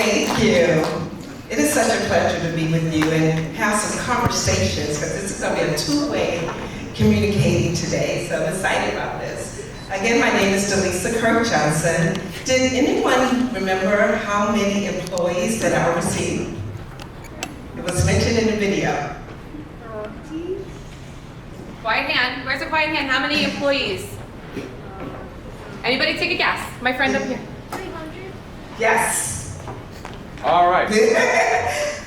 Thank you. It is such a pleasure to be with you and have some conversations, because this is going to be a two-way communicating today, so I'm excited about this. Again, my name is Dellesa Kirk-Johnson. Did anyone remember how many employees that I oversee? It was mentioned in the video. Quiet hand. Where's the quiet hand? How many employees? Anybody take a guess? My friend up here. 300. Yes. All right. Good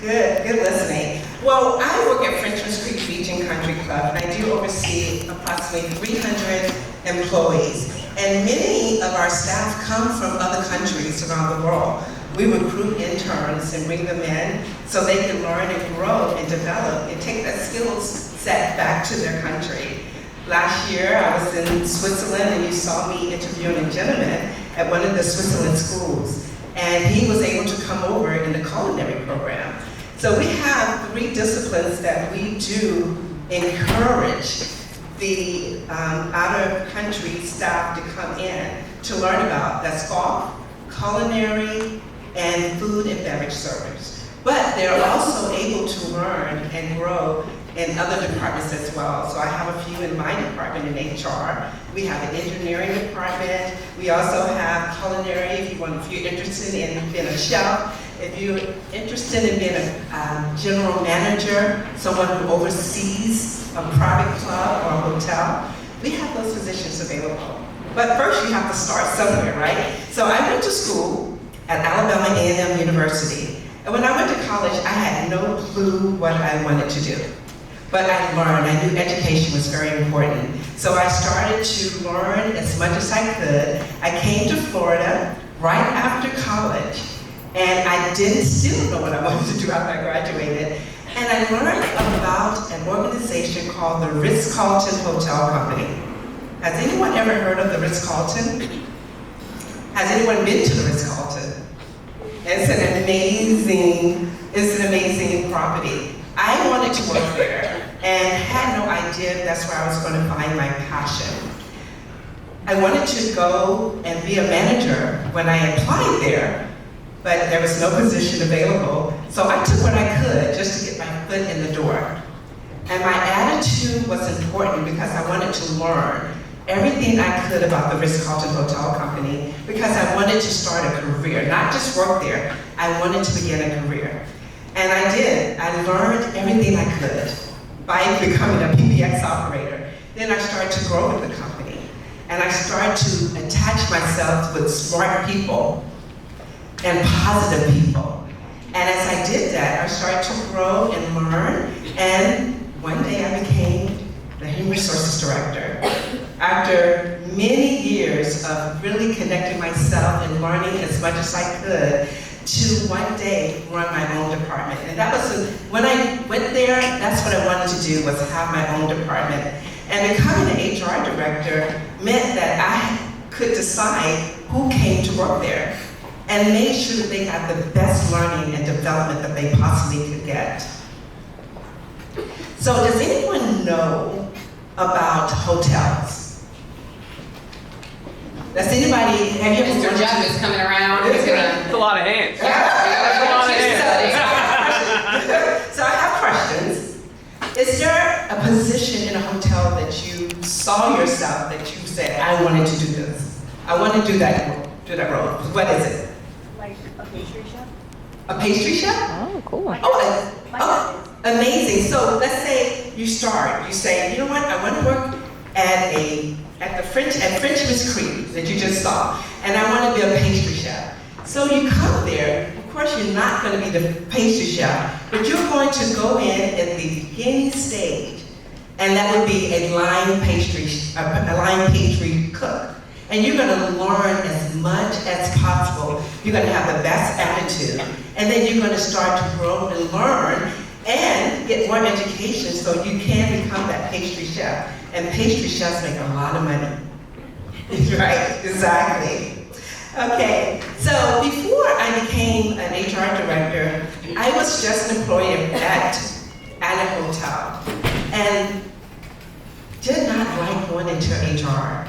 listening. Well, I work at Frenchman's Creek Beach and Country Club, and I do oversee approximately 300 employees. And many of our staff come from other countries around the world. We recruit interns and bring them in so they can learn and grow and develop and take that skills set back to their country. Last year, I was in Switzerland, and you saw me interviewing a gentleman at one of the Switzerland schools. And he was able to come over in the culinary program. So we have 3 disciplines that we do encourage the out-of-country staff to come in to learn about. That's golf, culinary, and food and beverage service. But they're also able to learn and grow in other departments as well. So I have a few in my department in HR. We have an engineering department. We also have culinary, if you're interested in being a chef, if you're interested in being a general manager, someone who oversees a private club or a hotel, we have those positions available. But first you have to start somewhere, right? So I went to school at Alabama A&M University. And when I went to college, I had no clue what I wanted to do. But I learned, I knew education was very important. So I started to learn as much as I could. I came to Florida right after college, and I didn't still know what I wanted to do after I graduated. And I learned about an organization called the Ritz-Carlton Hotel Company. Has anyone ever heard of the Ritz-Carlton? Has anyone been to the Ritz-Carlton? It's an amazing property. I wanted to work there and had no idea that's where I was going to find my passion. I wanted to go and be a manager when I applied there, but there was no position available. So I took what I could just to get my foot in the door. And my attitude was important because I wanted to learn everything I could about the Ritz-Carlton Hotel Company because I wanted to start a career, not just work there. I wanted to begin a career. And I did. I learned everything I could by becoming a PBX operator. Then I started to grow with the company. And I started to attach myself with smart people and positive people. And as I did that, I started to grow and learn. And one day I became the Human Resources Director. After many years of really connecting myself and learning as much as I could, to one day run my own department. And that was, when I went there, that's what I wanted to do, was have my own department. And becoming an HR director meant that I could decide who came to work there and made sure that they got the best learning and development that they possibly could get. So does anyone know about hotels? Does anybody, have you ever Mr. Jeff is coming around. He's gonna. That's a lot of hands. Yeah. That's a lot of hands. So I have questions. Is there a position in a hotel that you saw yourself that you said, I wanted to do this? I want to do that role. What is it? Like a pastry chef? A pastry chef? Oh, cool. Amazing. So let's say you start. You say, you know what? I want to work at Frenchman's Creek that you just saw, and I want to be a pastry chef. So you come there. Of course, you're not going to be the pastry chef, but you're going to go in at the beginning stage, and that would be a line pastry cook. And you're going to learn as much as possible. You're going to have the best attitude, and then you're going to start to grow and learn and get more education so you can become that pastry chef. And pastry chefs make a lot of money. Right, exactly. Okay, so before I became an HR director, I was just an employee at a hotel and did not like going into HR.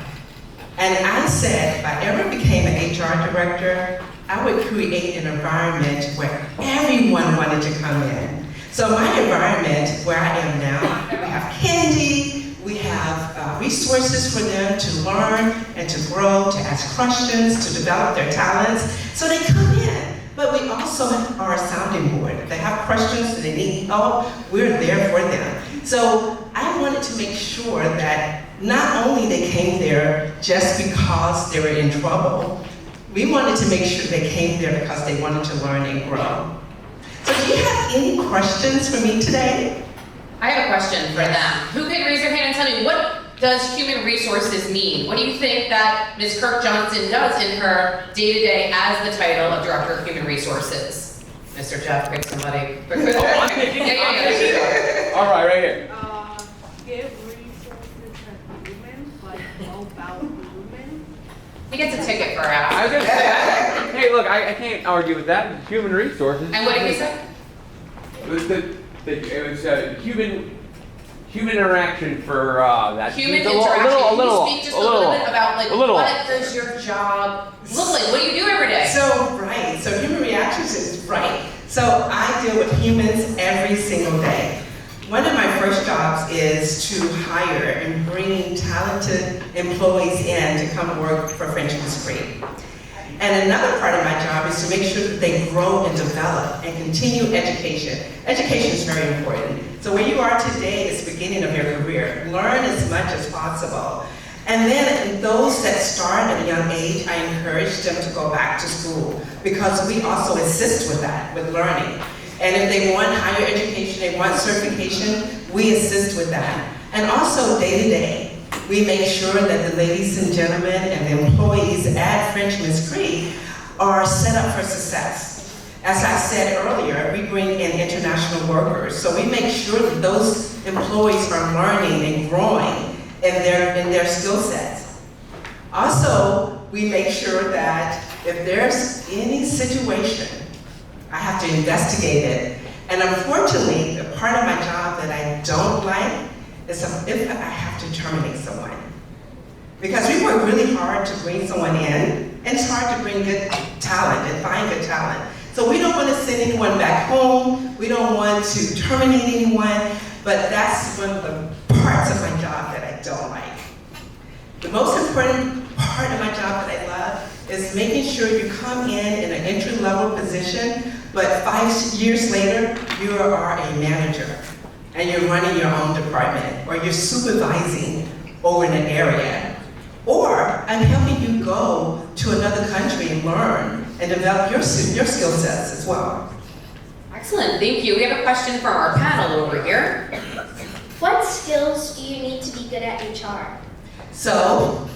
And I said, if I ever became an HR director, I I would create an environment where everyone wanted to come in. So my environment, where I am now, we have candy, we have resources for them to learn and to grow, to ask questions, to develop their talents. So they come in, but we also are a sounding board. If they have questions, if they need help, we're there for them. So I wanted to make sure that not only they came there just because they were in trouble, we wanted to make sure they came there because they wanted to learn and grow. So do you have any questions for me today? I have a question for them. Who can raise their hand and tell me, what does human resources mean? What do you think that Ms. Kirk-Johnson does in her day-to-day as the title of Director of Human Resources? Mr. Jeff, pick somebody. I'm picking. All right, right here. Give resources to humans, but know about humans. He gets a ticket for I asking. was gonna say, hey, look, I can't argue with that. It's human resources. And what did he say? It was human interaction for that. Human It's a interaction. little, Can you speak just a little bit about like a little. what does your job look like? What do you do every day? So human reactions is right. So I deal with humans every single day. One of my first jobs is to hire and bring talented employees in to come work for Frenchman's Creek. And another part of my job is to make sure that they grow and develop and continue education. Education is very important. So where you are today is the beginning of your career. Learn as much as possible. And then those that start at a young age, I encourage them to go back to school because we also assist with that, with learning. And if they want higher education, they want certification, we assist with that. And also day to day, we make sure that the ladies and gentlemen and the employees at Frenchman's Creek are set up for success. As I said earlier, we bring in international workers, so we make sure that those employees are learning and growing in their skill sets. Also, we make sure that if there's any situation, I have to investigate it. And unfortunately, the part of my job that I don't like is if I have to terminate someone. Because we work really hard to bring someone in, and it's hard to bring good talent and find good talent. So we don't want to send anyone back home, we don't want to terminate anyone, but that's one of the parts of my job that I don't like. The most important part of my job that I love is making sure you come in an entry-level position, but 5 years later, you are a manager, and you're running your own department, or you're supervising over an area. Or I'm helping you go to another country and learn and develop your skill sets as well. Excellent, thank you. We have a question from our panel over here. What skills do you need to be good at HR? So,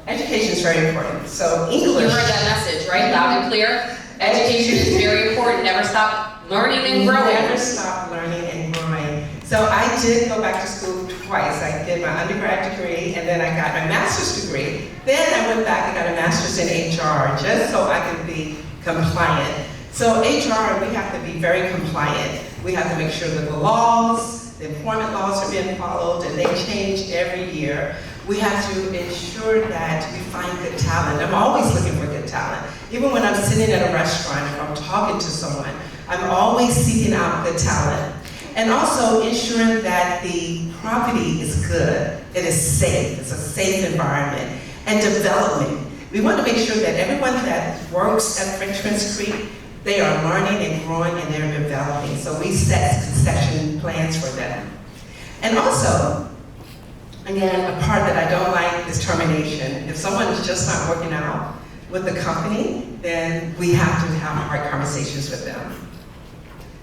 education is very important. So You English. heard that message, right? Loud and clear. Education is very important. Never stop learning and growing. Never stop learning and growing. So I did go back to school twice. I did my undergrad degree and then I got my master's degree. Then I went back and got a master's in HR just so I could be compliant. So HR, we have to be very compliant. We have to make sure that the laws, the employment laws are being followed and they change every year. We have to ensure that we find good talent. I'm always looking for good talent. Even when I'm sitting at a restaurant, if I'm talking to someone, I'm always seeking out good talent. And also ensuring that the property is good, it is safe, it's a safe environment, and development. We want to make sure that everyone that works at Frenchman's Creek, they are learning and growing and they're developing. So we set succession plans for them. And also, again, a part that I don't like is termination. If someone is just not working out with the company, then we have to have hard conversations with them.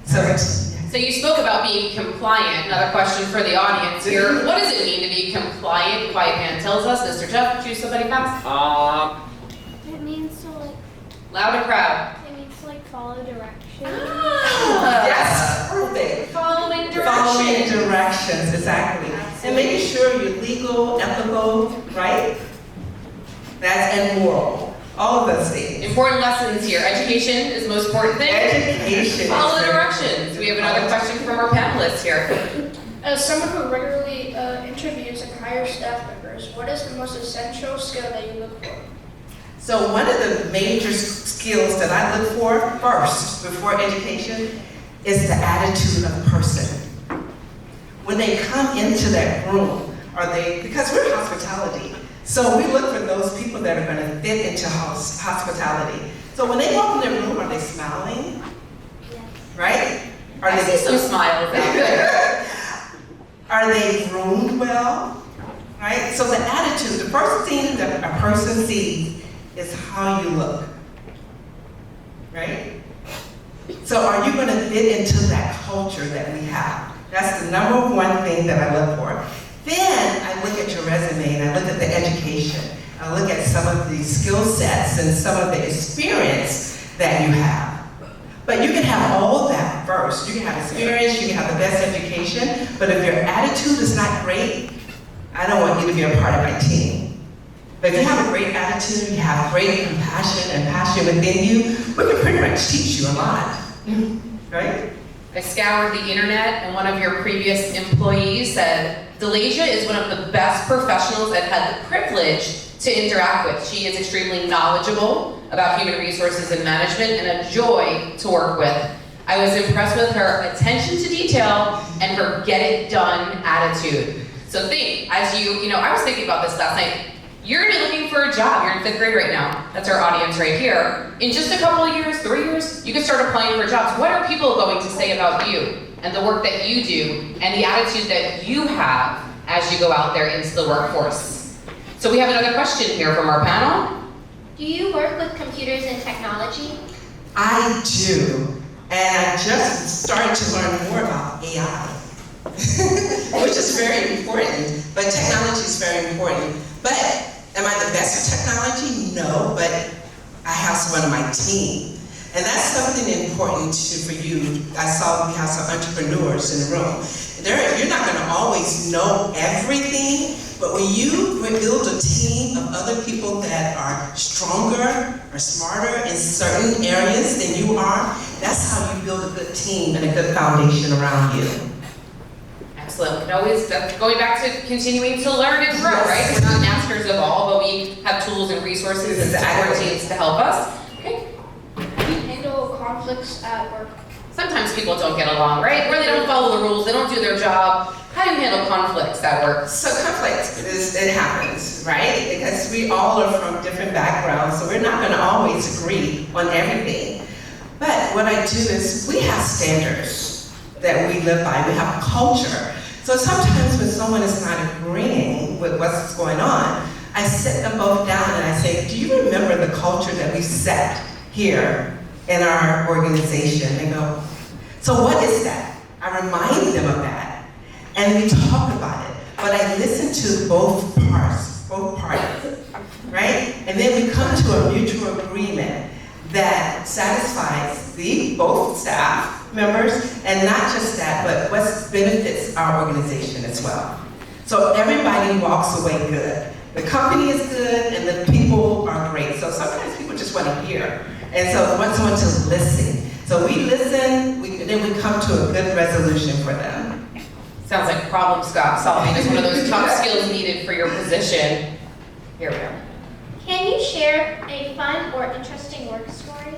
So you spoke about being compliant. Another question for the audience here. What does it mean to be compliant? Quiet hand tells us. Mr. Jeff, choose somebody fast. It means to Loud and proud. it means to follow directions. Yes, perfect. Following directions. Following directions, exactly. And making sure you're legal, ethical, right? That's and moral. All of those things. Important lessons here. Education is the most important thing. Education. Follow is the very directions. We have another question from our panelists here. As someone who regularly interviews and hires staff members, what is the most essential skill that you look for? So one of the major skills that I look for first, before education, is the attitude of the person. When they come into that room, because we're hospitality, so we look for those people that are going to fit into hospitality. So when they walk in their room, are they smiling? Yes. Right? Are I see some smiles out there. Are they groomed well? Right? So the attitude, the first thing that a person sees is how you look. Right? So are you going to fit into that culture that we have? That's the number one thing that I look for. Then I look at your resume and I look at the education. I look at some of the skill sets and some of the experience that you have. But you can have all that first. You can have experience, you can have the best education, but if your attitude is not great, I don't want you to be a part of my team. But if you have a great attitude, you have great compassion and passion within you, we can pretty much teach you a lot, right? I scoured the internet, and one of your previous employees said, Dellesa is one of the best professionals I've had the privilege to interact with. She is extremely knowledgeable about human resources and management and a joy to work with. I was impressed with her attention to detail and her get it done attitude. So I was thinking about this last night. You're gonna be looking for a job. You're in 5th grade right now. That's our audience right here. In just a couple of years, 3 years, you can start applying for jobs. What are people going to say about you and the work that you do and the attitude that you have as you go out there into the workforce? So we have another question here from our panel. Do you work with computers and technology? I do, and I just started to learn more about AI, which is very important, but technology is very important. But am I the best at technology? No, but I have someone on my team. And that's something important for you. I saw we have some entrepreneurs in the room. You're not going to always know everything, but when you build a team of other people that are stronger or smarter in certain areas than you are, that's how you build a good team and a good foundation around you. Excellent. That's going back to continuing to learn and grow, right? We're not masters of all, but we have tools and resources and support teams to help us. Okay. How do you handle conflicts at work? Sometimes people don't get along, right? Or they don't follow the rules, they don't do their job. How do you handle conflicts at work? So conflict, it happens, right? Because we all are from different backgrounds, so we're not going to always agree on everything. But what I do is we have standards that we live by. We have a culture. So sometimes when someone is not agreeing with what's going on, I sit them both down and I say, do you remember the culture that we set here in our organization? They go, so what is that? I remind them of that. And we talk about it. But I listen to both parties, right? And then we come to a mutual agreement that satisfies both staff members, and not just that, but what benefits our organization as well. So everybody walks away good. The company is good, and the people are great. So sometimes people just want to hear, and so I want someone to listen. So we listen, then we come to a good resolution for them. Sounds like problem solving is one of those top skills needed for your position. Here we go. Can you share a fun or interesting work story?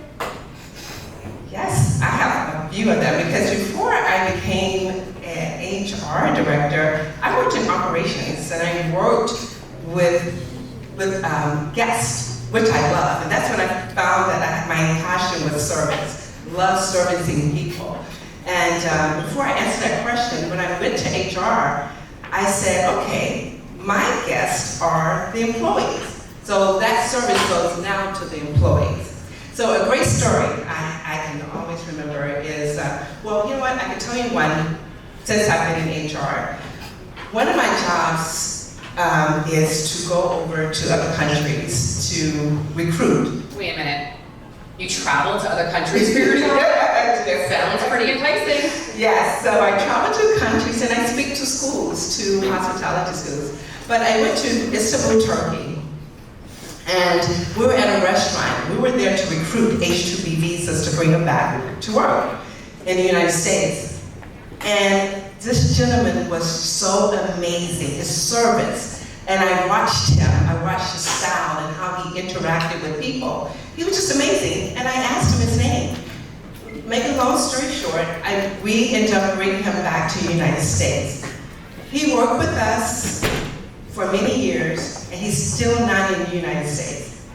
Yes, I have a few of them, because before I became an HR director, I worked in operations, and I worked with guests, which I love. And that's when I found that my passion was service, love servicing people. And before I answer that question, when I went to HR, I said, okay, my guests are the employees. So that service goes now to the employees. So a great story I can always remember is, well, you know what, I can tell you one, since I've been in HR. One of my jobs is to go over to other countries to recruit. Wait a minute. You travel to other countries for your job? Sounds pretty enticing. Yes, so I travel to countries and I speak to schools, to hospitality schools. But I went to Istanbul, Turkey, and we were at a restaurant. We were there to recruit H-2B visas to bring them back to work in the United States. And this gentleman was so amazing, his service, And I watched him, I watched his style and how he interacted with people. He was just amazing, and I asked him his name. Make a long story short, we ended up bringing him back to the United States. He worked with us for many years, and he's still not in the United States.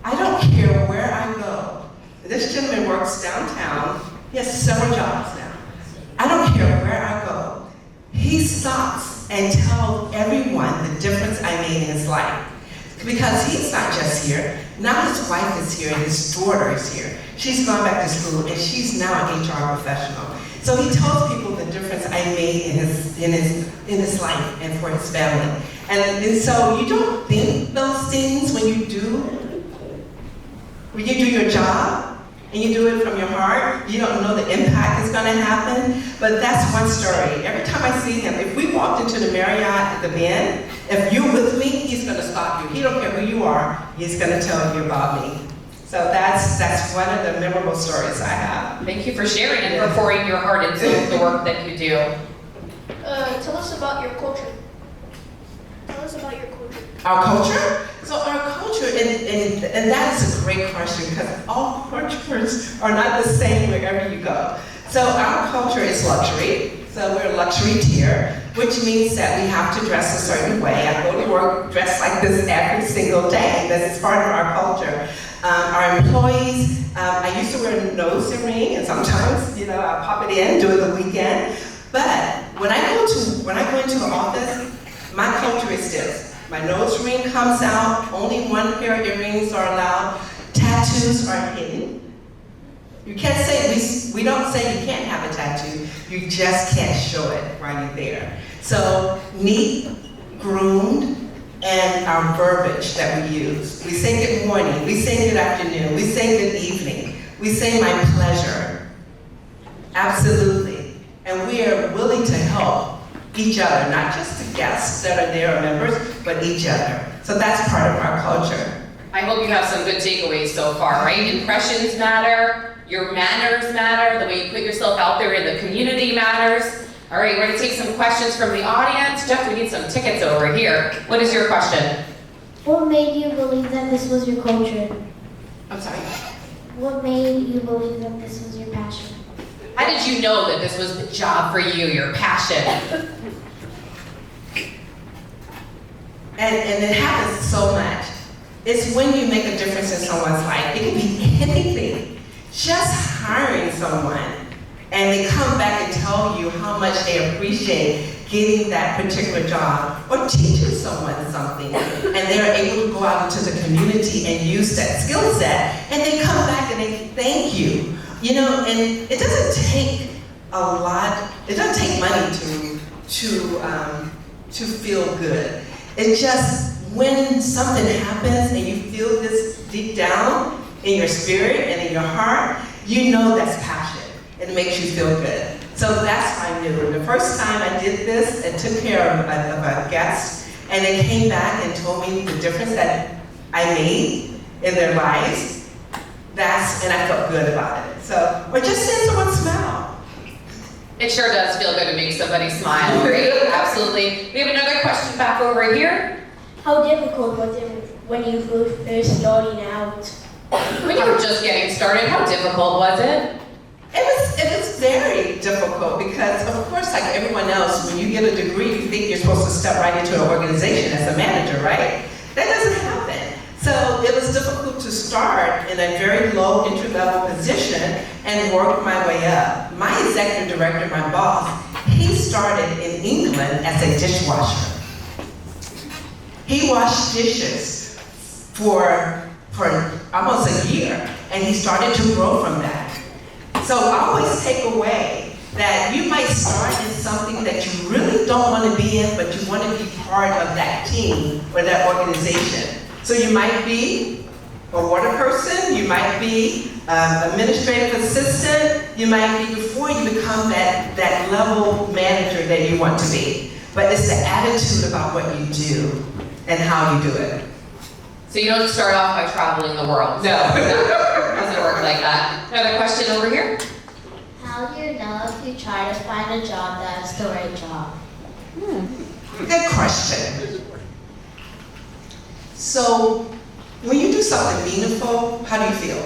I don't care where I go. This gentleman works downtown. He has several jobs now. I don't care where I go. He stops and tells everyone the difference I made in his life. Because he's not just here. Now his wife is here and his daughter is here. She's gone back to school and she's now an HR professional. So he tells people the difference I made in his life and for his family. And so you don't think those things when you do your job, and you do it from your heart. You don't know the impact it's gonna happen, but that's one story. Every time I see him, if we walked into the Marriott at the Bend, if you're with me, he's gonna stop you. He don't care who you are, he's gonna tell you about me. So that's one of the memorable stories I have. Thank you for sharing and for pouring your heart into the work that you do. Tell us about your culture. Tell us about your culture. Our culture? So our culture, and that is a great question because all cultures are not the same wherever you go. So our culture is luxury. So we're a luxury tier, which means that we have to dress a certain way. I go to work dressed like this every single day. This is part of our culture. Our employees, I used to wear a nose ring, and sometimes, I'll pop it in, do it the weekend. But when I go into the office, my culture is this. My nose ring comes out, only one pair of earrings are allowed, tattoos are hidden. You can't say, we don't say you can't have a tattoo, you just can't show it while you're there. So neat, groomed, and our verbiage that we use. We say good morning, we say good afternoon, we say good evening, we say my pleasure. Absolutely. And we are willing to help each other, not just the guests that are there or members, but each other. So that's part of our culture. I hope you have some good takeaways so far, right? Impressions matter, your manners matter, the way you put yourself out there in the community matters. All right, we're gonna take some questions from the audience. Jeff, we need some tickets over here. What is your question? What made you believe that this was your culture? I'm sorry? What made you believe that this was your passion? How did you know that this was the job for you, your passion? And it happens so much. It's when you make a difference in someone's life. It can be anything. Just hiring someone and they come back and tell you how much they appreciate getting that particular job or teaching someone something. And they're able to go out into the community and use that skill set and they come back and they thank you. And it doesn't take a lot, it doesn't take money to feel good. It's just when something happens and you feel this deep down in your spirit and in your heart, you know that's passion. It makes you feel good. So that's how I knew. The first time I did this and took care of a guest, and they came back and told me the difference that I made in their lives, and I felt good about it. So, or just seeing someone smile. It sure does feel good to make somebody smile, right? Absolutely. We have another question back over here. How difficult was it when you were first starting out? When you were just getting started, how difficult was it? It was very difficult because, of course, like everyone else, when you get a degree, you think you're supposed to step right into an organization as a manager, right? That doesn't happen. So it was difficult to start in a very low entry-level position and work my way up. My executive director, my boss, he started in England as a dishwasher. He washed dishes for almost a year, and he started to grow from that. So I always take away that you might start in something that you really don't want to be in, but you want to be part of that team or that organization. So you might be a water person, you might be administrative assistant, you might be before you become that level manager that you want to be. But it's the attitude about what you do and how you do it. So you don't start off by traveling the world. No, it doesn't work like that. Another question over here. How do you know if you try to find a job that's the right job? Good question. So, when you do something meaningful, how do you feel?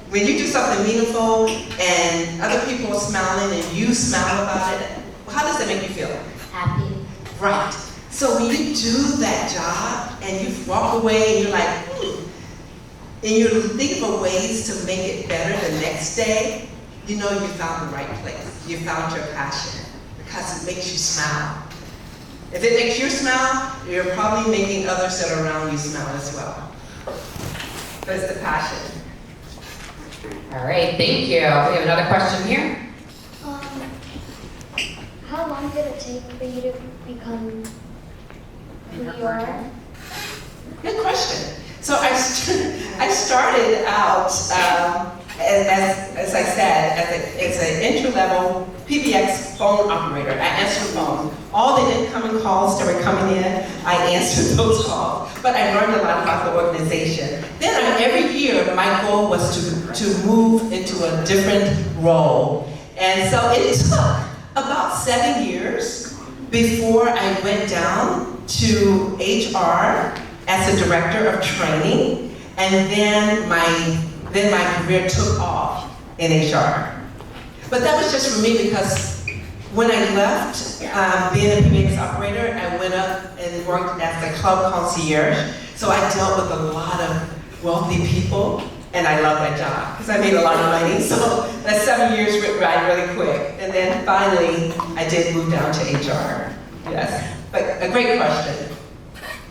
When you do something meaningful and other people are smiling and you smile about it, how does that make you feel? Happy. Right. So when you do that job and you walk away and you're like, and you're thinking of ways to make it better the next day, you know you found the right place. You found your passion because it makes you smile. If it makes you smile, you're probably making others that are around you smile as well. But it's the passion. All right, thank you. We have another question here. How long did it take for you to become who you are? Good question. So I started out, as I said, as an entry-level PBX phone operator. I answered the phone. All the incoming calls that were coming in, I answered those calls. But I learned a lot about the organization. Then every year, my goal was to move into a different role. And so it took about 7 years before I went down to HR as a director of training, and then my career took off in HR. But that was just for me because when I left being a PBX operator, I went up and worked as a club concierge. So I dealt with a lot of wealthy people, and I loved my job because I made a lot of money. So that 7 years went by really quick. And then finally, I did move down to HR. Yes, but a great question.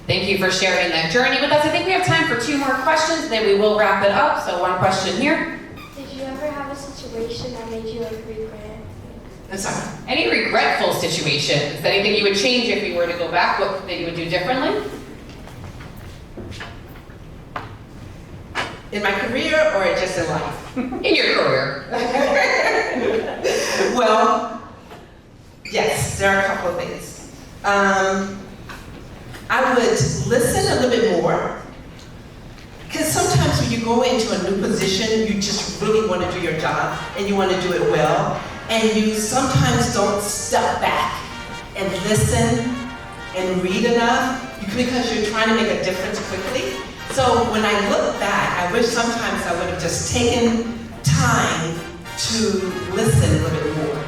Thank you for sharing that journey with us. I think we have time for 2 more questions, then we will wrap it up. So one question here. Did you ever have a situation that made you regret? I'm sorry. Any regretful situations? Anything you would change if you were to go back? What that you would do differently? In my career or just in life? In your career. Well, yes, there are a couple of things. I would listen a little bit more, because sometimes when you go into a new position, you just really want to do your job and you want to do it well, and you sometimes don't step back and listen and read enough because you're trying to make a difference quickly. So when I look back, I wish sometimes I would have just taken time to listen a little bit more.